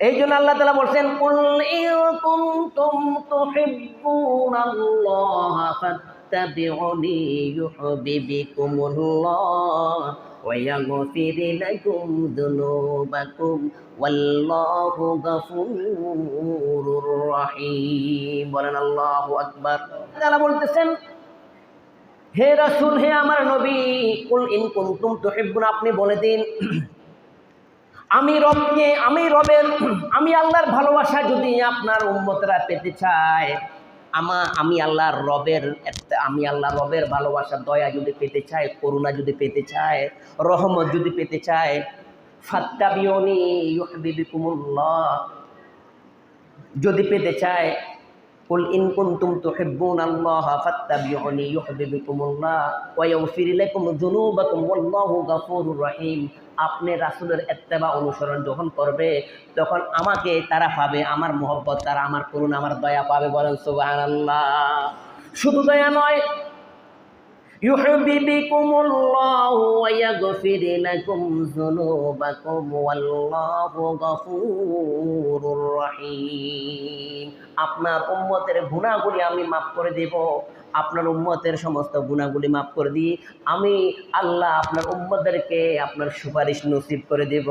এই জন্য আল্লাহ তাআলা বলছেন, কুল ইন কুনতুম তুহিব্বুনাল্লাহা ফাত্তাবিউনি ইউহিব্বুকুমুল্লাহ ওয়া ইয়াগফির লাকুম যুনুবাকুম ওয়াল্লাহু গফুরুর রহিম। বলেন আল্লাহু আকবার। তাআলা বলতেছেন, হে রাসূল, হে আমার নবী, কুল ইন কুনতুম তুহিব্বুন, আপনি বলে দিন আমি আল্লাহর ভালোবাসা যদি আপনার উম্মতরা পেতে চায়, আমি আল্লাহর রবের ভালোবাসা, দয়া যদি পেতে চায়, করুণা যদি পেতে চায়, রহমত যদি পেতে চায়, ফাত্তাবিউনি ইউহিব্বুকুমুল্লাহ, যদি পেতে চায়, কুল ইন কুনতুম তুহিব্বুনাল্লাহা ফাত্তাবিউনি ইউহিব্বুকুমুল্লাহ ওয়া ইয়াগফির লাকুম যুনুবাকুম ওয়াল্লাহু গফুরুর রহিম। আপনি রাসূলের ইত্তেবা অনুসরণ যখন করবে, তখন আমাকে তারা পাবে, আমার মহব্বত, তারা আমার করুণা, আমার দয়া পাবে। বলেন সুবহানাল্লাহ। শুধু দয়া নয়, ইউহিব্বুকুমুল্লাহু ওয়া ইয়াগফির লাকুম যুনুবাকুম ওয়াল্লাহু গফুরুর রহিম। আপনার উম্মতের গুনাহগুলি আমি মাফ করে দেব, আপনার উম্মতের সমস্ত গুনাহগুলি মাফ করে দিয়ে আমি আল্লাহ আপনার উম্মতদেরকে আপনার সুপারিশ নসিব করে দেব।